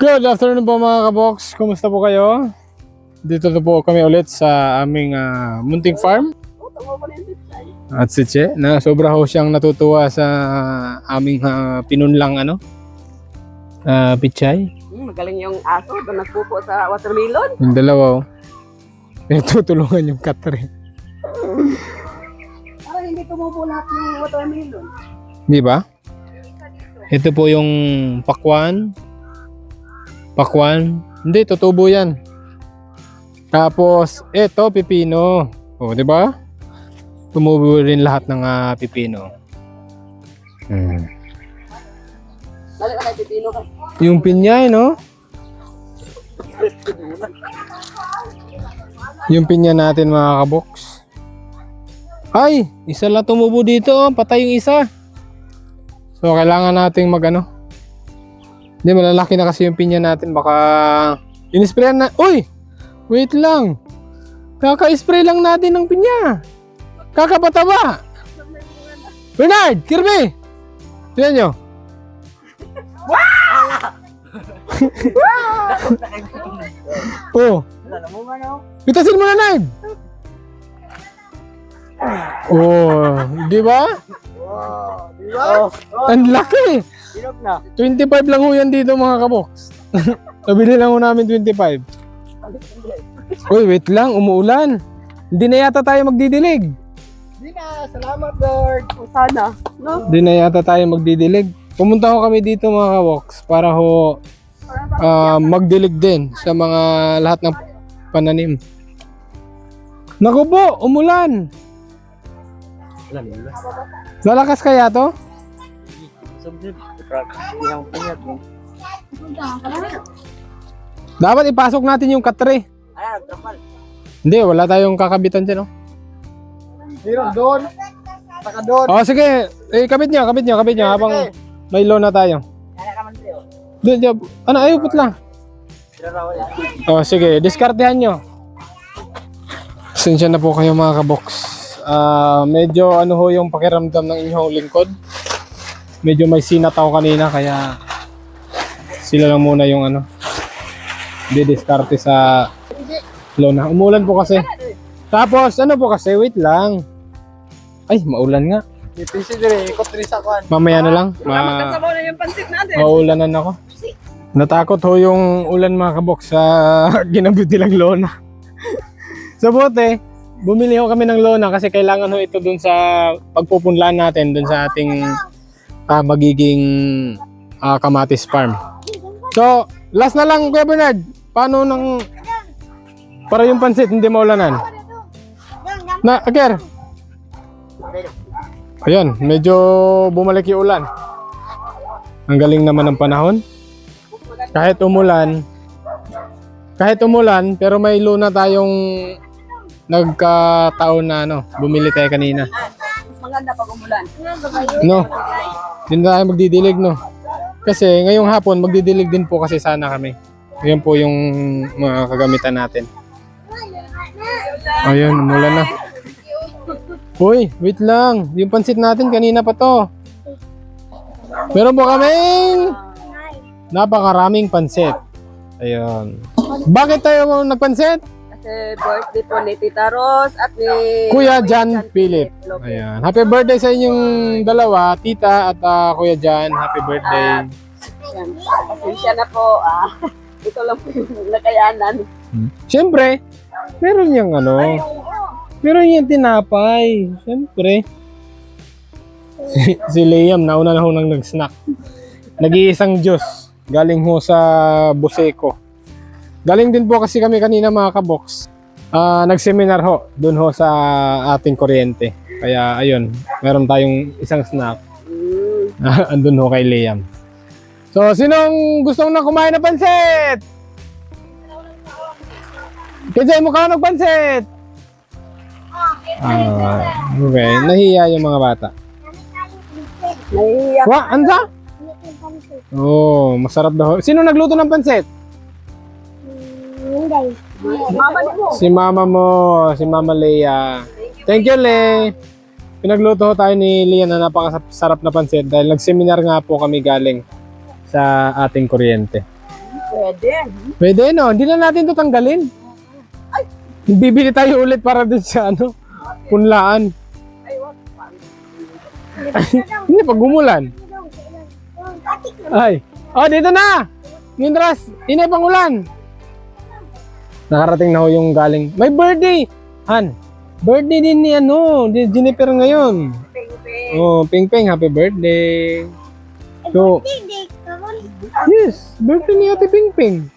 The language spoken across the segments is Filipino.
Good afternoon po mga kabox. Kumusta po kayo? Dito na po kami ulit sa aming munting farm. At si Che, na sobra ho siyang natutuwa sa aming pinunlang pichay. Magaling yung aso doon nagpupo sa watermelon. Yung dalawa oh. Pinatutulungan yung katre. Parang hindi tumubo lahat ng watermelon. Di ba? Ito po yung pakwan. Pakwan. Hindi, tutubo yan. Tapos, ito, pipino. O, di ba? Tumubo rin lahat ng pipino. Lalo ka na pipino ka. Yung pinya, no? Yung pinya natin, mga kaboks. Ay, isa lang tumubo dito. Patay yung isa. So, kailangan nating Hindi, malalaki na kasi yung pinya natin. Baka in-sprayan na. Uy! Wait lang. Kaka-spray lang natin ng pinya. Kakapataba. Bernard! Kirby! Tignan nyo. Oh. Pitasin mo na, Nard. Oh, di ba? Ang laki. 25 lang ho yan dito mga kaboks. Nabili lang ho namin 25. Uy, wait lang, umuulan. Hindi na yata tayo magdidilig. Hindi na, salamat Lord. Sana, no? Hindi na yata tayo magdidilig. Pumunta ho kami dito mga kaboks para ho magdilig din sa mga lahat ng pananim. Naku po, umulan. Lalakas kaya to? Dapat ipasok natin yung katre. Hindi, wala tayong kakabitan dyan, no? Meron doon. Saka doon. Oh, sige. Kabit nyo habang may loan na tayo. Doon, ayaw, putla. Oh, sige. Diskartehan nyo. Pasensya na po kayo mga kabox. Medyo ho yung pakiramdam ng inyong lingkod. Medyo may sinataw kanina kaya sila lang muna yung didiskarte sa lona. Umulan po kasi. Tapos po kasi, wait lang. Ay, maulan nga. Ipisi dire, ikot dire sa kwan. Mamaya na lang. Magkasabaw na yung pansit natin. Maulanan ako. Natakot ho yung ulan mga kabok sa ginabit nilang lona. Sa bote, bumili ho kami ng lona kasi kailangan ho ito dun sa pagpupunlaan natin dun sa ating magiging kamatis farm. So, last na lang Kuya Bernard. Paano para yung pansit hindi maulanan? Aker. Ayan, medyo bumalik yung ulan. Ang galing naman ng panahon. Kahit umulan, pero may luna tayong nagkataon na bumili tayo kanina. Mas maganda pag umulan. No, hindi na tayo magdidilig, no? Kasi ngayong hapon, magdidilig din po kasi sana kami. Yan po yung mga kagamitan natin. Ayun, umulan na. Uy, wait lang. Yung pansit natin, kanina pa to. Meron po kaming napakaraming pansit. Ayun. Bakit tayo nagpansit? Kasi birthday po ni Tita Ros at ni Kuya Jan Philip. Ayan. Happy birthday sa inyong dalawa, Tita at Kuya Jan. Happy birthday. Pasensya na po. Ito lang po yung nakayanan. Siyempre, meron yung meron yung tinapay. Siyempre. Si Liam, nauna na ho nang nag-snack. Nag-iisang Diyos. Galing ho sa Buseco. Galing din po kasi kami kanina mga kabox. Nag-seminar ho. Doon ho sa ating kuryente. Kaya ayun, meron tayong isang snack. Andun ho kay Liam. So, sinong gustong na kumain na pansit? Kinsay mo ka nagpansit? Okay, nahiya yung mga bata. Nahihiyak. Anda? Oh, masarap daw. Sino nagluto ng pansit? Mama ni mo. Si mama mo, si Mama Leia. Thank you, Le. Pinagluto tayo ni Leia na napakasarap na pansit dahil nag-seminar nga po kami galing sa ating kuryente. Pwede. Pwede, no? Hindi na natin to tanggalin. Bibili tayo ulit para dun sa ano, punlaan. Ay, wag. Hindi, pag umulan. Ay. Oh, dito na! Mindras, inay pang ulan. Nakarating na ho yung galing. May birthday! Han, birthday din ni ano, ni Jennifer ngayon. Ping-ping. Oh, Ping Ping, happy birthday. So, yes, birthday ni Ate Ping Ping.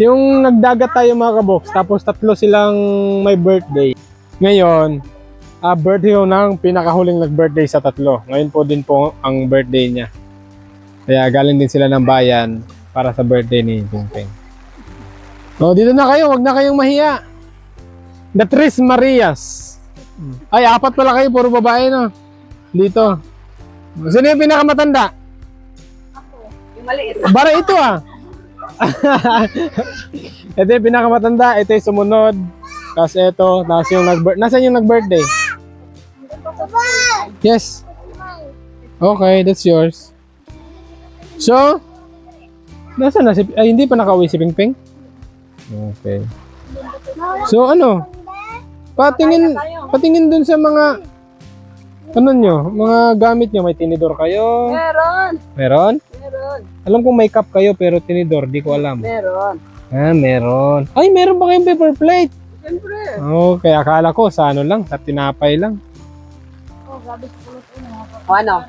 Yung nagdagat tayo mga kabox, tapos tatlo silang may birthday. Ngayon, birthday ho ng pinakahuling nag-birthday sa tatlo. Ngayon po din po ang birthday niya. Kaya galing din sila ng bayan para sa birthday ni Ping Ping. So, dito na kayo, wag na kayong mahiya. The Tres Marias. Ay, apat pala kayo, puro babae no. Dito. Sino yung pinakamatanda? Yung maliit. Bara ito ah. Ito yung pinakamatanda, ito yung sumunod. Tapos ito, tapos yung nasaan yung nag-birthday? Yes. Okay, that's yours. So, nasaan na si... Ay, hindi pa nakauwi si Ping Ping? Okay. So, ano? Patingin dun sa mga... Ano nyo? Mga gamit nyo. May tinidor kayo? Meron. Meron? Meron. Alam ko may cup kayo pero tinidor, di ko alam. Meron. Ah, meron. Ay, meron pa kayong paper plate. Siyempre. Okay, akala ko sa ano lang, sa tinapay lang. O ano?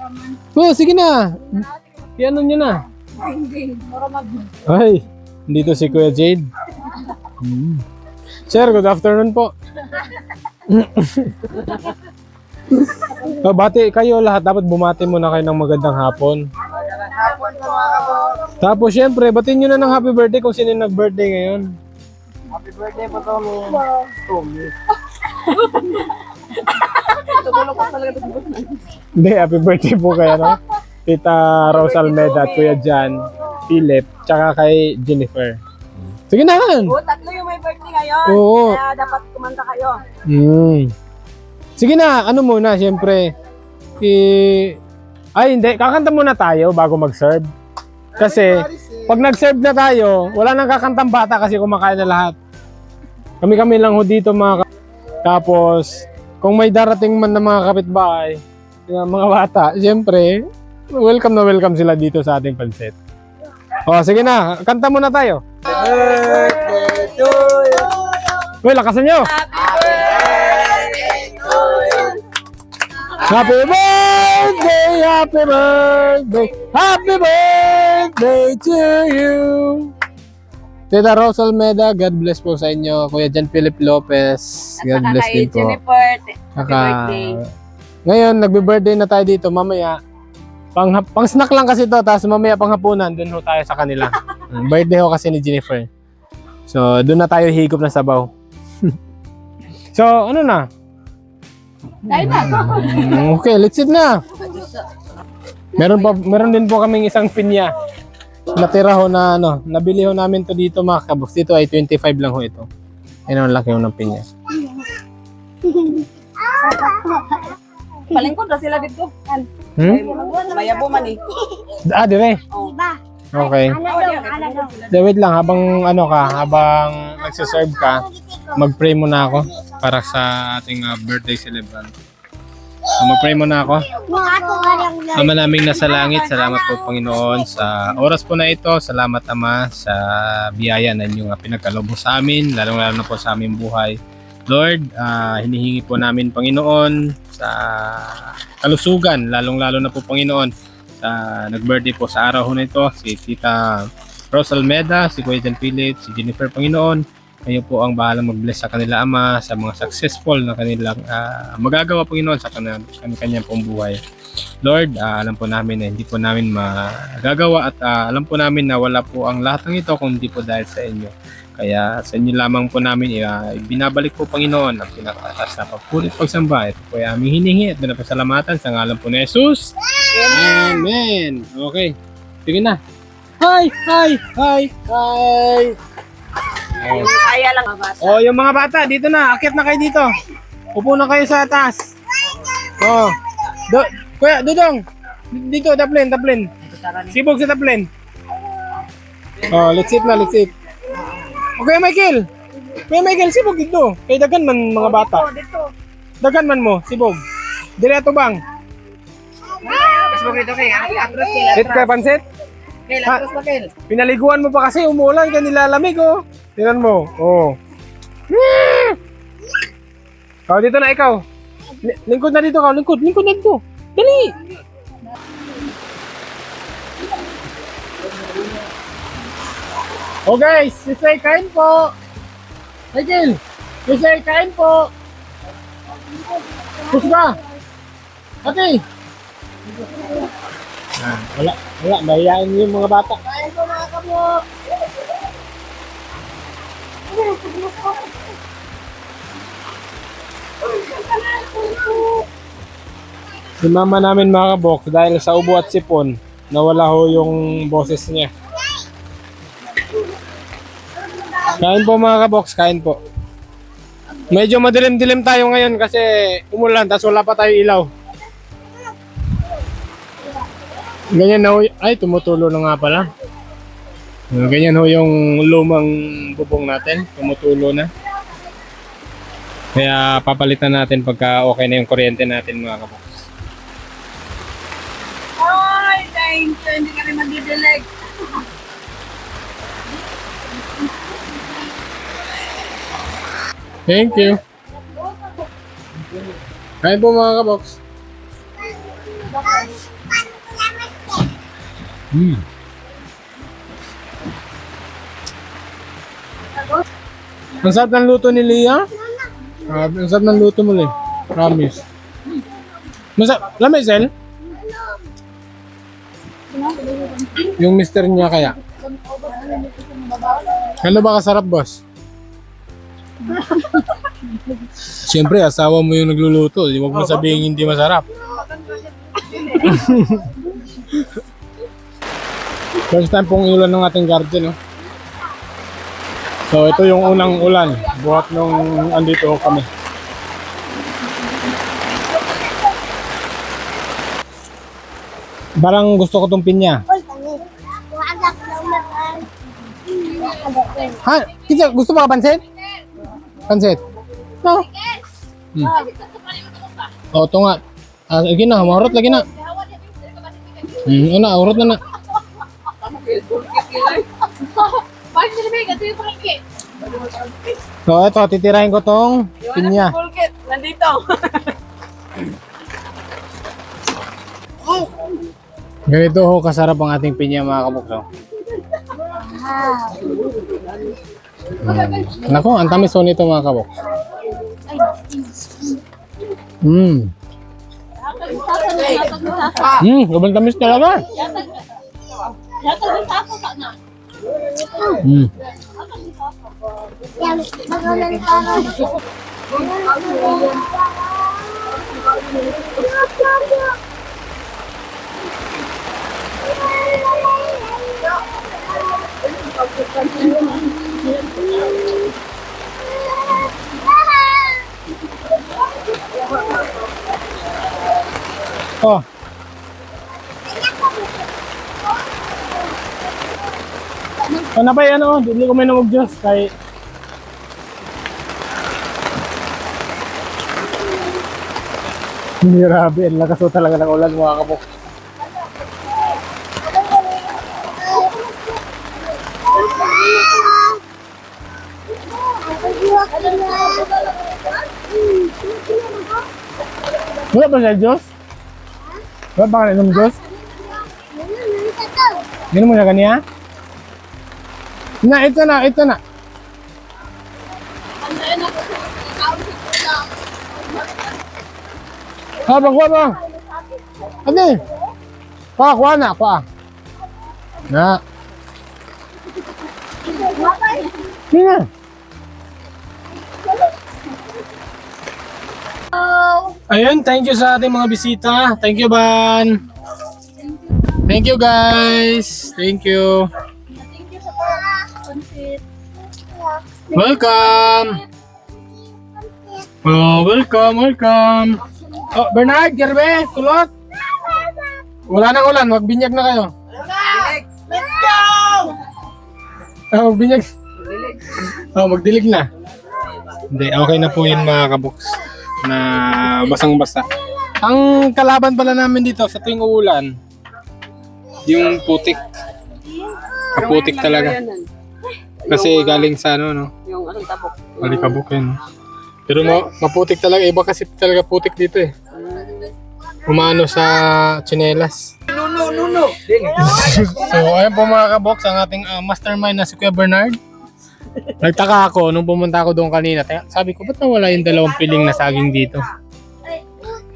Oh, sige na. Piano nyo na. Ay, dito si Kuya Jade. Sir, good afternoon po. Bati kayo lahat. Dapat bumati muna kayo ng magandang hapon. Hapon po mga kabox. Tapos syempre, batiin nyo na ng happy birthday kung sino yung nag-birthday ngayon. Happy birthday po, Tommy. Tommy. Tutulog ko talaga. Hindi, happy birthday po kayo, no? Tita Rose Almeda at Kuya Jan, Philip, tsaka kay Jennifer. Sige na! O, tatlo yung may birthday ngayon. Oo. Kaya dapat kumanta kayo. Sige na, ano muna, syempre. Ay, hindi. Kakanta muna tayo bago mag-serve. Kasi, pag nag-serve na tayo, wala nang kakantang bata kasi kumakain na lahat. Kami-kami lang ho dito Tapos, kung may darating man na mga kapitbahay, yung mga bata, syempre, welcome na welcome sila dito sa ating pansit. O, sige na. Kanta muna tayo. Birthday to you. Uy, lakasan nyo. Happy birthday, happy birthday, happy birthday to you. Tita Rose Almeda, God bless po sa inyo. Kuya Jan Philip Lopez, God At bless saka kay din po. Jennifer. Happy Saka, birthday. ngayon, nagbe-birthday na tayo dito. Mamaya, pang snack lang kasi to. Tapos mamaya panghapunan, dun ho tayo sa kanila. Birthday ho kasi ni Jennifer. So, dun na tayo higop na sabaw. So, ano na? Kain na. Okay, let's eat na. Meron din po kaming isang pinya. Natira ho na ano, nabili ho namin to dito mga kabox. Dito ay 25 lang ho ito. Ayun ang laki ho ng pinya. Palingkod na sila dito. Mayabo man eh. Ah, dire. Okay. Wait lang, habang habang nagsiserve ka, mag-pray muna ako para sa ating birthday celebrant. So, mag-pray muna ako. Ama naming nasa langit, salamat po Panginoon sa oras po na ito. Salamat Ama sa biyaya na inyong pinagkaloob sa amin, lalong-lalo na po sa aming buhay. Lord, hinihingi po namin Panginoon sa kalusugan, lalong-lalo na po Panginoon sa nag-birthday po sa araw na ito, si Tita Rose Almeda, si Kuya Jan Philip, si Jennifer Panginoon. Kayo po ang bahalang mag-bless sa kanila Ama, sa mga successful na kanilang magagawa Panginoon sa kanyang pong buhay. Lord, alam po namin na hindi po namin magagawa at alam po namin na wala po ang lahat ng ito kung hindi po dahil sa inyo. Kaya sa inyo lamang po namin binabalik po Panginoon ang pinakataas na pagpulit pagsamba. Ito po ay aming hiningi at pinapasalamatan sa ngalan po ni Jesus. Amen. Okay. Sige na. Hi! Hi! Hi! Hi! Yung kaya lang mga bata. Oh, yung mga bata, dito na. Akyat na kayo dito. Upo na kayo sa taas. Oh. Kuya, Dudong. Dito, taplin. Sibog sa taplin. Oh, let's eat na, let's eat. Okay, Michael. Kuya Michael, sibog dito. Kay dagan man mga bata. Dito. Dagan man mo, sibog. Direto bang? Mas dito kay atras kay Eat ka pansit? Kay atras na kay. Pinaliguan mo pa kasi, umuulan ka nilalamig oh. Tingnan mo. Oh. Oh, dito na ikaw. Lingkod na dito ka, lingkod na dito. Dali. Oh guys, Yusay, kain po. Michael, Yusay, kain po. Pusga. Ate. Wala, mahihain yung mga bata. Kain po mga kamo. Si mama namin mga kabok, dahil sa ubo at sipon, nawala ho yung boses niya. Kain po mga kaboks, kain po. Medyo madilim-dilim tayo ngayon kasi umulan, tapos wala pa tayo ilaw. Ganyan na ho, ay tumutulo na nga pala. Ganyan ho yung lumang bubong natin, tumutulo na. Kaya papalitan natin pagka okay na yung kuryente natin mga kaboks. Ay, thank you. Hindi kami magdidilig. Thank you. Kain po mga kaboks. Ang sarap ng luto ni Leah. Ang sarap ng luto mo, Leah. Promise. Masarap. Lamay, Sel? Yung mister niya kaya. Ano ba kasarap, boss? Siyempre, asawa mo yung nagluluto. Huwag mo sabihin hindi masarap. First time pong ulan ng ating garden. No? So, ito yung unang ulan. Buhat nung andito kami. Parang gusto ko tong pinya. Ha? Kisa, gusto mo ka pansit? Pansit? No. Oh, ito nga. Lagi na, mahurot lagi na. Una, urot na na. So, ito, titirahin ko tong pinya. Pulkit, nandito. Ganito ho kasarap ang ating pinya mga kabukso. Naku, ang tamis ho nito mga kabukso. Sobrang tamis talaga. Oh. Ano ba yan oh? Dili ko may namog Diyos kay grabe, ang lakas ho talaga ng ulan mga kabok. Wala ba siya Diyos? Wala ba ka ng Diyos? Gano'n mo na kaniya? Na, ito na, ito na. Ha, bagwa ba? Ate. Kuha na, kuha. Na. Sige na. Ayun, thank you sa ating mga bisita. Thank you, Ban. Thank you, guys. Thank you. Welcome. Oh, welcome. Oh, Bernard, Gerbe, kulot. Wala nang ulan, magbinyag na kayo. Let's go! Oh, binyag. Dilig. Oh, magdilig na. Hindi, okay na po yun mga kaboks. Na basang-basa. Ang kalaban pala namin dito sa tuwing uulan, yung putik. Kaputik talaga. Kasi galing sa ano, no? Yung anong tabok. Malikabok yun. Pero maputik talaga. Iba kasi talaga putik dito eh. Umano sa tsinelas. No. So, ayun po mga kaboks, ang ating mastermind na si Kuya Bernard. Nagtaka ako nung pumunta ako doon kanina. Sabi ko, ba't nawala yung dalawang piling na saging dito?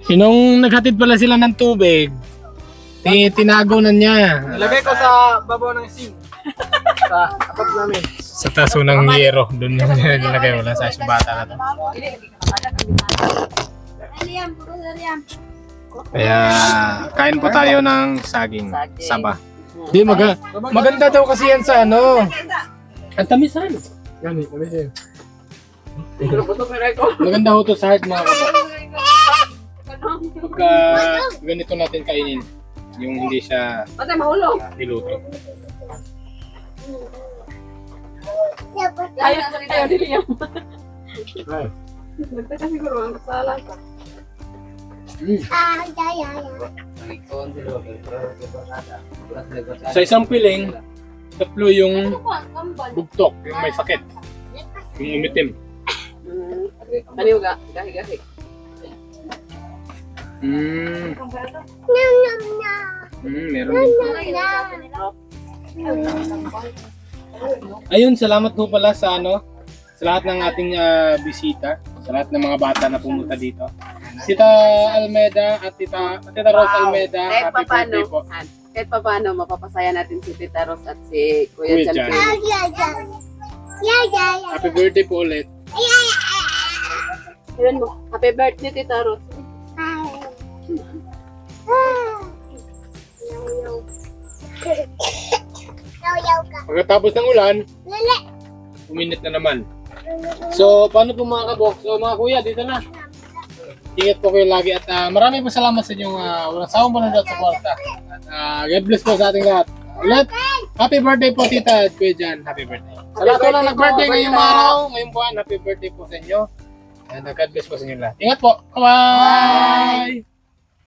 Nung naghatid pala sila ng tubig, tinago na niya. Ilagay ko sa babaw ng sink. Sa above namin. Sa taso ng yero. Doon nilagay, wala sa bata na to. Kaya kain po tayo ng saging. Saba. Di, maganda daw kasi yan sa ano. Ang tamisan. Gani, tamisin. Maganda ho to sa heart mga kapatid. Pagka ganito natin kainin. Yung hindi siya Patay, mahulog. niluto. Ayaw dili yan. Right. Nagtaka siguro ang kasala ka. Sa isang piling, tatlo yung bugtok, yung may sakit. Yung umitim. Kaniw ga, gahi-gahi. Meron din. Ayun, salamat po pala sa ano, sa lahat ng ating bisita, sa lahat ng mga bata na pumunta dito. Tita Almeda at Tita Rose Almeda, Kahit happy birthday papano, po. kahit papano, mapapasaya natin si Tita Ros at si Kuya Kuya Jan. Jan. Happy birthday po ulit. Yun mo, happy birthday Tita Ros. Pagkatapos ng ulan, uminit na naman. So, paano po mga kabok? So, mga kuya, dito na. Ingat po kayo lagi at maraming po salamat sa inyong walang sawang panonood at suporta. At God bless po sa ating lahat. Ulit, happy birthday po tita at Kuya Jan. Happy birthday. Sa lahat po na nag-birthday ngayong araw, ngayong buwan, happy birthday po sa inyo. And God bless po sa inyo lahat. Ingat po. Bye-bye!